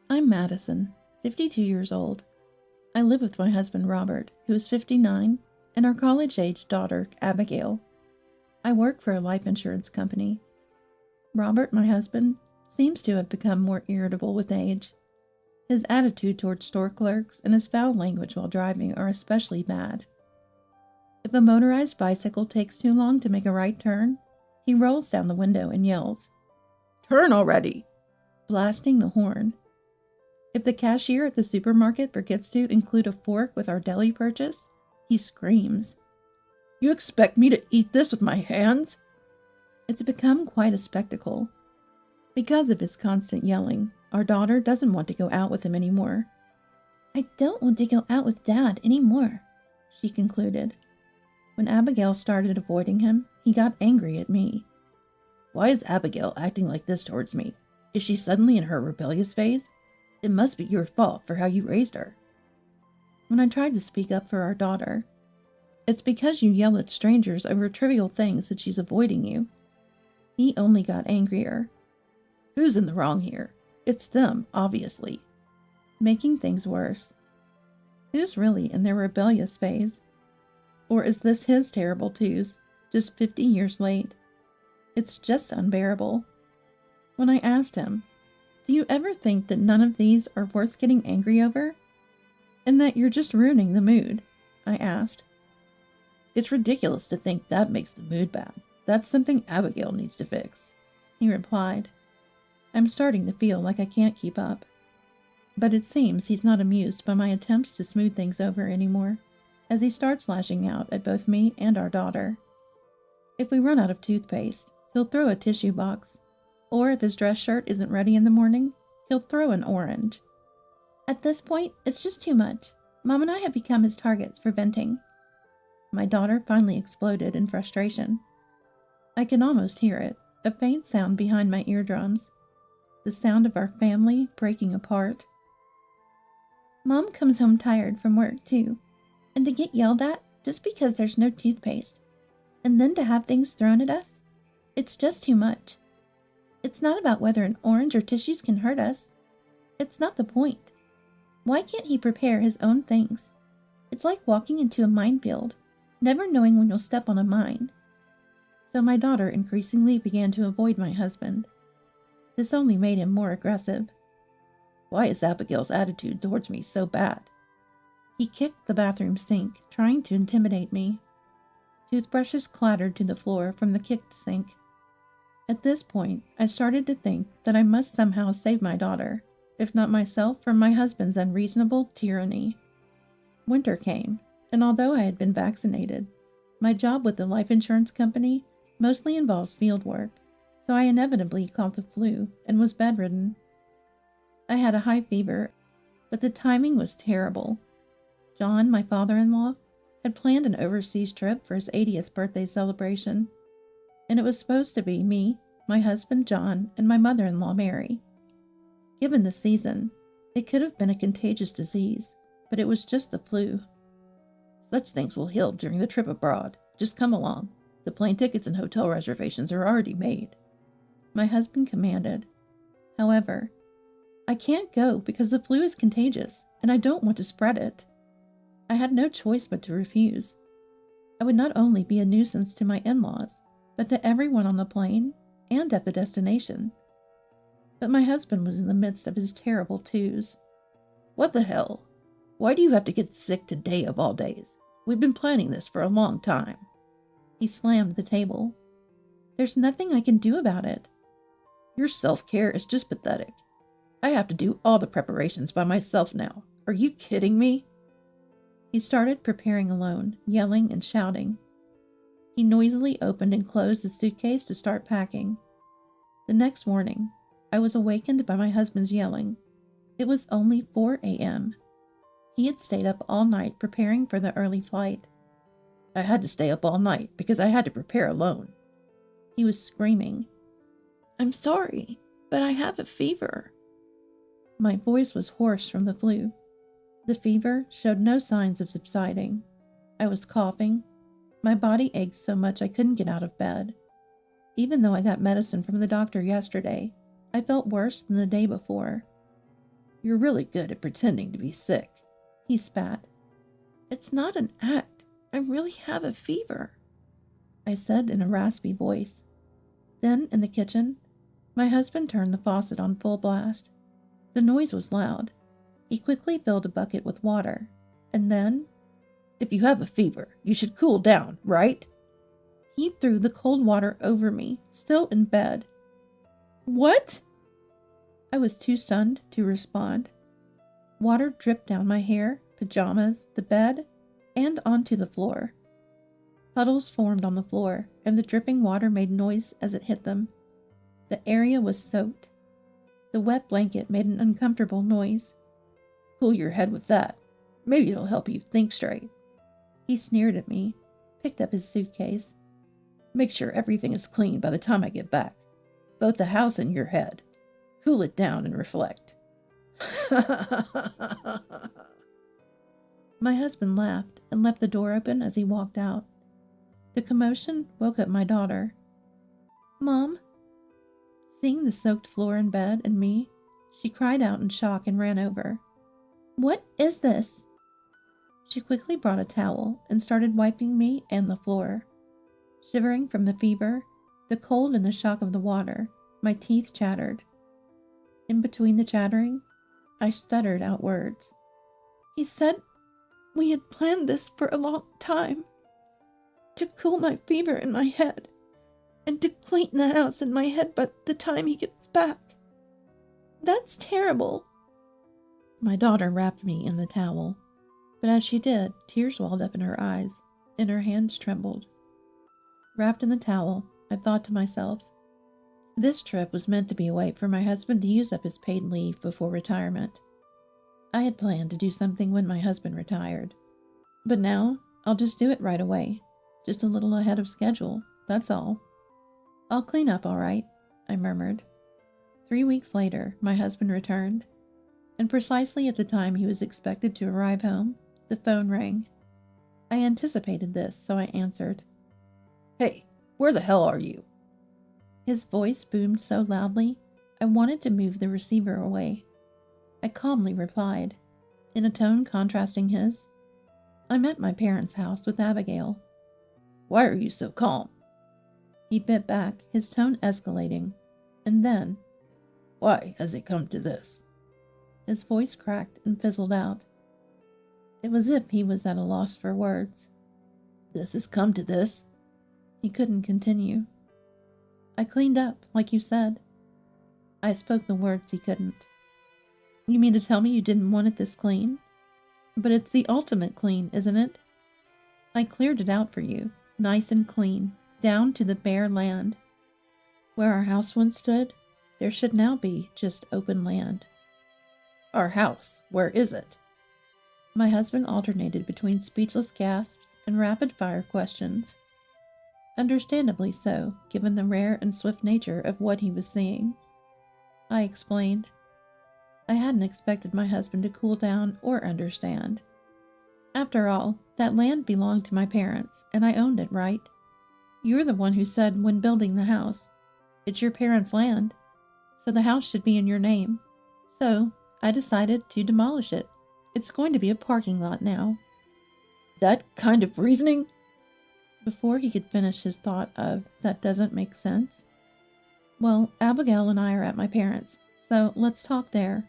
I'm Madison, 52 years old. I live with my husband Robert, who is 59, and our college-age daughter, Abigail. I work for a life insurance company. Robert, my husband, seems to have become more irritable with age. His attitude towards store clerks and his foul language while driving are especially bad. If a motorized bicycle takes too long to make a right turn, he rolls down the window and yells, "Turn already!" blasting the horn. If the cashier at the supermarket forgets to include a fork with our deli purchase, he screams, "You expect me to eat this with my hands?" It's become quite a spectacle. Because of his constant yelling, our daughter doesn't want to go out with him anymore. "I don't want to go out with Dad anymore," she concluded. When Abigail started avoiding him, he got angry at me. "Why is Abigail acting like this towards me? Is she suddenly in her rebellious phase? It must be your fault for how you raised her." When I tried to speak up for our daughter, "It's because you yell at strangers over trivial things that she's avoiding you," he only got angrier. "Who's in the wrong here? It's them, obviously." Making things worse. Who's really in their rebellious phase? Or is this his terrible twos, just 50 years late? It's just unbearable. When I asked him, "Do you ever think that none of these are worth getting angry over? And that you're just ruining the mood?" I asked. "It's ridiculous to think that makes the mood bad. That's something Abigail needs to fix," he replied. I'm starting to feel like I can't keep up. But it seems he's not amused by my attempts to smooth things over anymore, as he starts lashing out at both me and our daughter. If we run out of toothpaste, he'll throw a tissue box, or if his dress shirt isn't ready in the morning, he'll throw an orange. At this point, it's just too much. Mom and I have become his targets for venting. My daughter finally exploded in frustration. I can almost hear it, a faint sound behind my eardrums. The sound of our family breaking apart. Mom comes home tired from work, too. And to get yelled at just because there's no toothpaste, and then to have things thrown at us, it's just too much. It's not about whether an orange or tissues can hurt us. It's not the point. Why can't he prepare his own things? It's like walking into a minefield, never knowing when you'll step on a mine. So my daughter increasingly began to avoid my husband. This only made him more aggressive. "Why is Abigail's attitude towards me so bad?" He kicked the bathroom sink, trying to intimidate me. Toothbrushes clattered to the floor from the kicked sink. At this point, I started to think that I must somehow save my daughter, if not myself, from my husband's unreasonable tyranny. Winter came, and although I had been vaccinated, my job with the life insurance company mostly involves field work, so I inevitably caught the flu and was bedridden. I had a high fever, but the timing was terrible. John, my father-in-law, had planned an overseas trip for his 80th birthday celebration, and it was supposed to be me, my husband John, and my mother-in-law Mary. Given the season, it could have been a contagious disease, but it was just the flu. "Such things will heal during the trip abroad. Just come along. The plane tickets and hotel reservations are already made," my husband commanded. However, I can't go because the flu is contagious, and I don't want to spread it. I had no choice but to refuse. I would not only be a nuisance to my in-laws, but to everyone on the plane and at the destination. But my husband was in the midst of his terrible twos. "What the hell? Why do you have to get sick today of all days? We've been planning this for a long time." He slammed the table. "There's nothing I can do about it." "Your self-care is just pathetic. I have to do all the preparations by myself now. Are you kidding me?" He started preparing alone, yelling and shouting. He noisily opened and closed the suitcase to start packing. The next morning, I was awakened by my husband's yelling. It was only 4 a.m. He had stayed up all night preparing for the early flight. "I had to stay up all night because I had to prepare alone." He was screaming. "I'm sorry, but I have a fever." My voice was hoarse from the flu. The fever showed no signs of subsiding. I was coughing. My body ached so much I couldn't get out of bed. Even though I got medicine from the doctor yesterday, I felt worse than the day before. You're really good at pretending to be sick, he spat. It's not an act. I really have a fever, I said in a raspy voice. Then, in the kitchen, my husband turned the faucet on full blast. The noise was loud. He quickly filled a bucket with water, and then, if you have a fever, you should cool down, right? He threw the cold water over me, still in bed. What? I was too stunned to respond. Water dripped down my hair, pajamas, the bed, and onto the floor. Puddles formed on the floor, and the dripping water made noise as it hit them. The area was soaked. The wet blanket made an uncomfortable noise. Cool your head with that. Maybe it'll help you think straight. He sneered at me, picked up his suitcase. Make sure everything is clean by the time I get back. Both the house and your head. Cool it down and reflect. My husband laughed and left the door open as he walked out. The commotion woke up my daughter. Mom? Seeing the soaked floor in bed and me, she cried out in shock and ran over. What is this? She quickly brought a towel and started wiping me and the floor. Shivering from the fever, the cold and the shock of the water, my teeth chattered. In between the chattering, I stuttered out words. He said we had planned this for a long time. To cool my fever in my head, and to clean the house in my head by the time he gets back. That's terrible. My daughter wrapped me in the towel, but as she did, tears welled up in her eyes, and her hands trembled. Wrapped in the towel, I thought to myself, this trip was meant to be a way for my husband to use up his paid leave before retirement. I had planned to do something when my husband retired, but now I'll just do it right away, just a little ahead of schedule, that's all. I'll clean up all right, I murmured. 3 weeks later, my husband returned, and precisely at the time he was expected to arrive home, the phone rang. I anticipated this, so I answered. Hey, where the hell are you? His voice boomed so loudly, I wanted to move the receiver away. I calmly replied, in a tone contrasting his. I'm at my parents' house with Abigail. Why are you so calm? He bit back, his tone escalating, and then, why has it come to this? His voice cracked and fizzled out. It was as if he was at a loss for words. This has come to this? He couldn't continue. I cleaned up, like you said. I spoke the words he couldn't. You mean to tell me you didn't want it this clean? But it's the ultimate clean, isn't it? I cleared it out for you, nice and clean, down to the bare land. Where our house once stood, there should now be just open land. Our house, where is it? My husband alternated between speechless gasps and rapid-fire questions. Understandably so, given the rare and swift nature of what he was seeing. I explained. I hadn't expected my husband to cool down or understand. After all, that land belonged to my parents, and I owned it, right? You're the one who said when building the house, it's your parents' land, so the house should be in your name. So, I decided to demolish it. It's going to be a parking lot now. That kind of reasoning? Before he could finish his thought of, that doesn't make sense. Well, Abigail and I are at my parents', so let's talk there,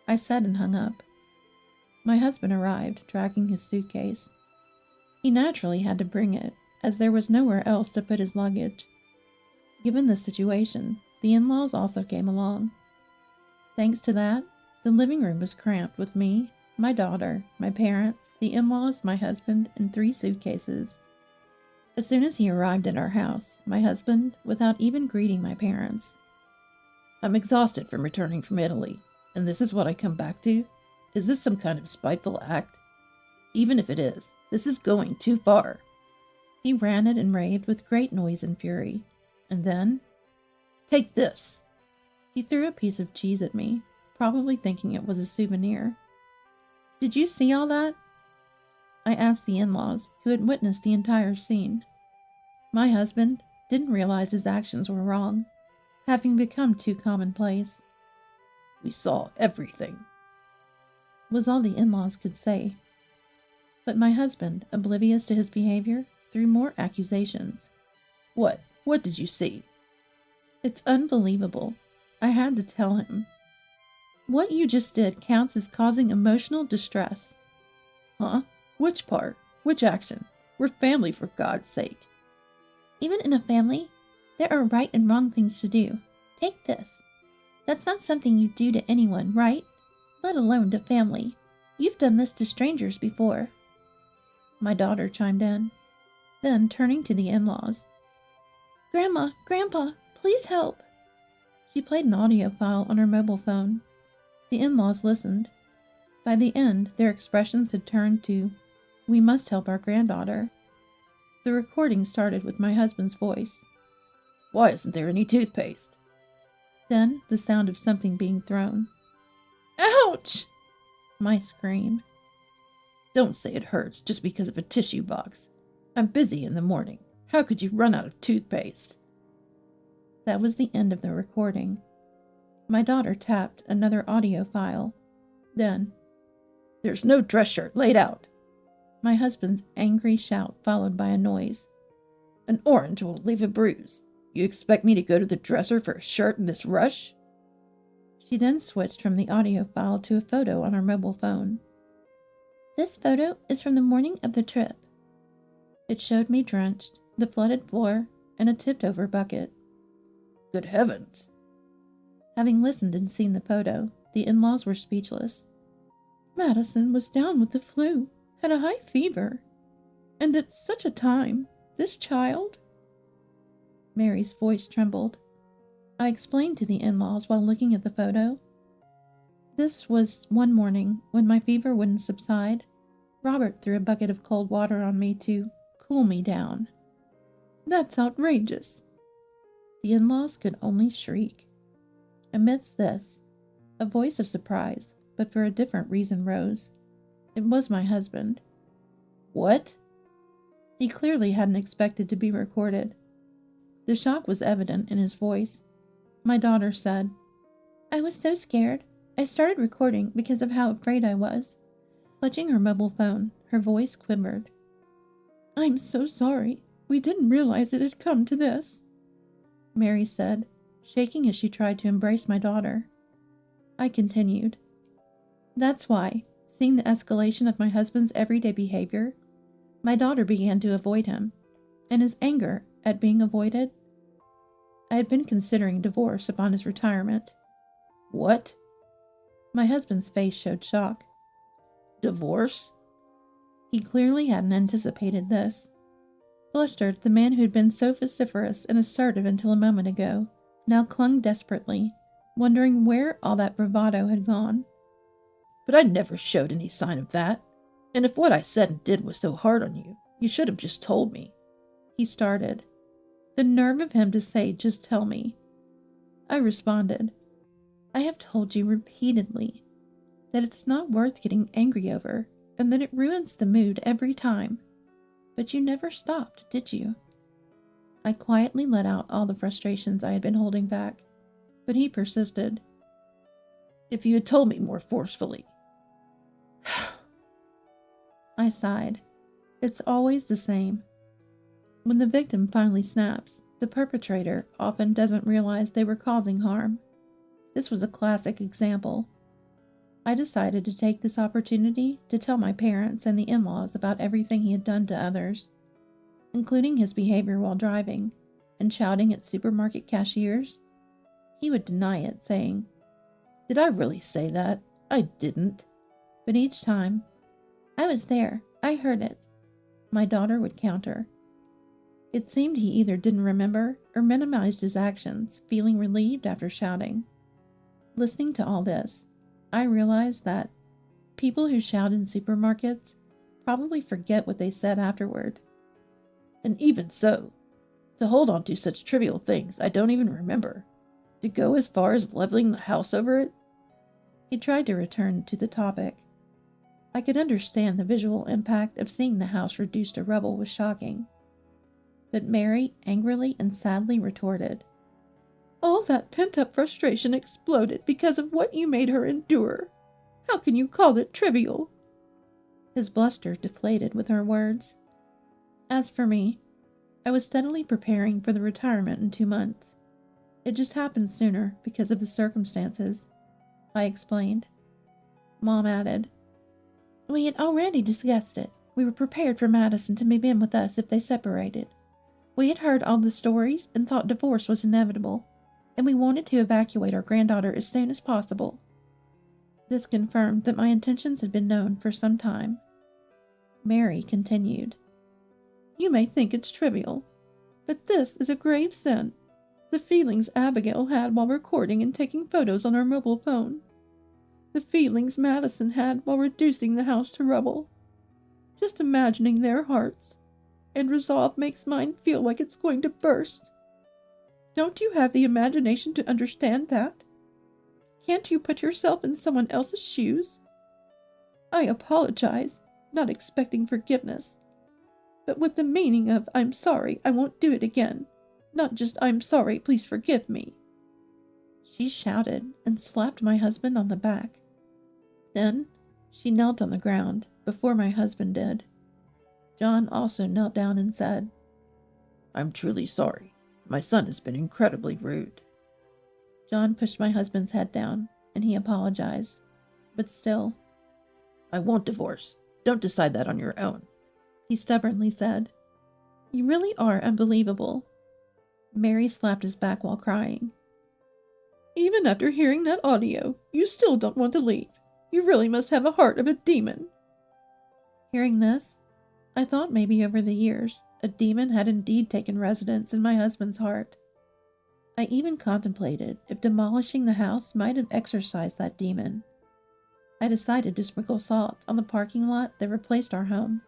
I said and hung up. My husband arrived, dragging his suitcase. He naturally had to bring it, as there was nowhere else to put his luggage. Given the situation, the in-laws also came along. Thanks to that, the living room was cramped with me, my daughter, my parents, the in-laws, my husband, and 3 suitcases. As soon as he arrived at our house, my husband, without even greeting my parents. I'm exhausted from returning from Italy, and this is what I come back to? Is this some kind of spiteful act? Even if it is, this is going too far. He ranted and raved with great noise and fury. And then, take this. He threw a piece of cheese at me, probably thinking it was a souvenir. Did you see all that? I asked the in-laws, who had witnessed the entire scene. My husband didn't realize his actions were wrong, having become too commonplace. We saw everything, was all the in-laws could say. But my husband, oblivious to his behavior, threw more accusations. What? What did you see? It's unbelievable. I had to tell him. What you just did counts as causing emotional distress. Huh? Which part? Which action? We're family, for God's sake. Even in a family, there are right and wrong things to do. Take this. That's not something you do to anyone, right? Let alone to family. You've done this to strangers before. My daughter chimed in. Then, turning to the in-laws. Grandma, Grandpa, please help. She played an audio file on her mobile phone. The in-laws listened. By the end, their expressions had turned to, "We must help our granddaughter." The recording started with my husband's voice. Why isn't there any toothpaste? Then the sound of something being thrown. Ouch! My scream. Don't say it hurts just because of a tissue box. I'm busy in the morning. How could you run out of toothpaste? That was the end of the recording. My daughter tapped another audio file. Then, "There's no dress shirt laid out." My husband's angry shout followed by a noise. "An orange will leave a bruise. You expect me to go to the dresser for a shirt in this rush?" She then switched from the audio file to a photo on her mobile phone. This photo is from the morning of the trip. It showed me drenched, the flooded floor, and a tipped-over bucket. Good heavens! Having listened and seen the photo, the in-laws were speechless. Madison was down with the flu, had a high fever. And at such a time, this child? Mary's voice trembled. I explained to the in-laws while looking at the photo. This was one morning when my fever wouldn't subside. Robert threw a bucket of cold water on me to cool me down. That's outrageous. The in-laws could only shriek. Amidst this, a voice of surprise, but for a different reason, rose. It was my husband. What? He clearly hadn't expected to be recorded. The shock was evident in his voice. My daughter said, I was so scared. I started recording because of how afraid I was. Clutching her mobile phone, her voice quivered. I'm so sorry. We didn't realize it had come to this, Mary said, shaking as she tried to embrace my daughter. I continued. That's why, seeing the escalation of my husband's everyday behavior, my daughter began to avoid him, and his anger at being avoided. I had been considering divorce upon his retirement. What? My husband's face showed shock. Divorce? He clearly hadn't anticipated this. Flustered, the man who had been so vociferous and assertive until a moment ago now clung desperately, wondering where all that bravado had gone. But I never showed any sign of that. And if what I said and did was so hard on you, you should have just told me. He started. The nerve of him to say, just tell me. I responded, I have told you repeatedly that it's not worth getting angry over and that it ruins the mood every time. But you never stopped, did you? I quietly let out all the frustrations I had been holding back, but he persisted. If you had told me more forcefully. I sighed. It's always the same. When the victim finally snaps, the perpetrator often doesn't realize they were causing harm. This was a classic example. I decided to take this opportunity to tell my parents and the in-laws about everything he had done to others, including his behavior while driving and shouting at supermarket cashiers. He would deny it, saying, Did I really say that? I didn't. But each time, I was there, I heard it, my daughter would counter. It seemed he either didn't remember or minimized his actions, feeling relieved after shouting. Listening to all this, I realized that people who shout in supermarkets probably forget what they said afterward. And even so, to hold on to such trivial things I don't even remember, to go as far as leveling the house over it? He tried to return to the topic. I could understand the visual impact of seeing the house reduced to rubble was shocking. But Mary angrily and sadly retorted, All that pent-up frustration exploded because of what you made her endure. How can you call it trivial?" His bluster deflated with her words. As for me, I was steadily preparing for the retirement in 2 months. It just happened sooner because of the circumstances, I explained. Mom added, "We had already discussed it. We were prepared for Madison to move in with us if they separated. We had heard all the stories and thought divorce was inevitable, and we wanted to evacuate our granddaughter as soon as possible." This confirmed that my intentions had been known for some time. Mary continued, "You may think it's trivial, but this is a grave sin. The feelings Abigail had while recording and taking photos on her mobile phone. The feelings Madison had while reducing the house to rubble. Just imagining their hearts, and resolve makes mine feel like it's going to burst. Don't you have the imagination to understand that? Can't you put yourself in someone else's shoes? I apologize, not expecting forgiveness, but with the meaning of 'I'm sorry, I won't do it again,' not just 'I'm sorry, please forgive me.'" She shouted and slapped my husband on the back. Then she knelt on the ground before my husband did. John also knelt down and said, "I'm truly sorry. My son has been incredibly rude." John pushed my husband's head down, and he apologized. But still, "I won't divorce. Don't decide that on your own," he stubbornly said. "You really are unbelievable." Mary slapped his back while crying. "Even after hearing that audio, you still don't want to leave. You really must have a heart of a demon." Hearing this, I thought maybe over the years a demon had indeed taken residence in my husband's heart. I even contemplated if demolishing the house might have exorcised that demon. I decided to sprinkle salt on the parking lot that replaced our home.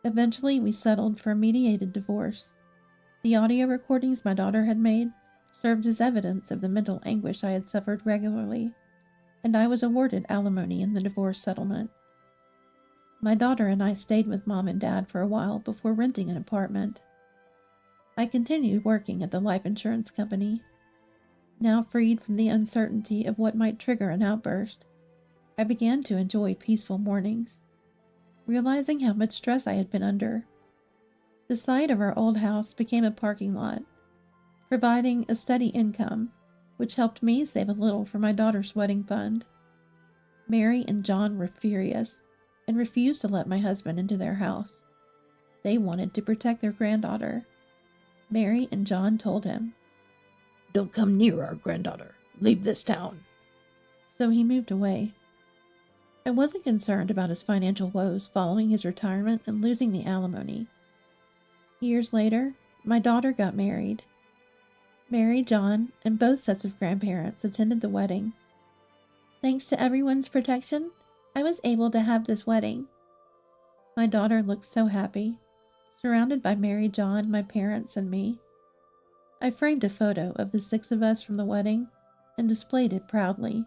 Eventually, we settled for a mediated divorce. The audio recordings my daughter had made served as evidence of the mental anguish I had suffered regularly, and I was awarded alimony in the divorce settlement. My daughter and I stayed with Mom and Dad for a while before renting an apartment. I continued working at the life insurance company. Now freed from the uncertainty of what might trigger an outburst, I began to enjoy peaceful mornings, realizing how much stress I had been under. The site of our old house became a parking lot, providing a steady income, which helped me save a little for my daughter's wedding fund. Mary and John were furious and refused to let my husband into their house. They wanted to protect their granddaughter. Mary and John told him, "Don't come near our granddaughter. Leave this town." So he moved away. I wasn't concerned about his financial woes following his retirement and losing the alimony. Years later, my daughter got married. Mary, John, and both sets of grandparents attended the wedding. Thanks to everyone's protection, I was able to have this wedding. My daughter looked so happy, surrounded by Mary, John, my parents, and me. I framed a photo of the 6 of us from the wedding and displayed it proudly.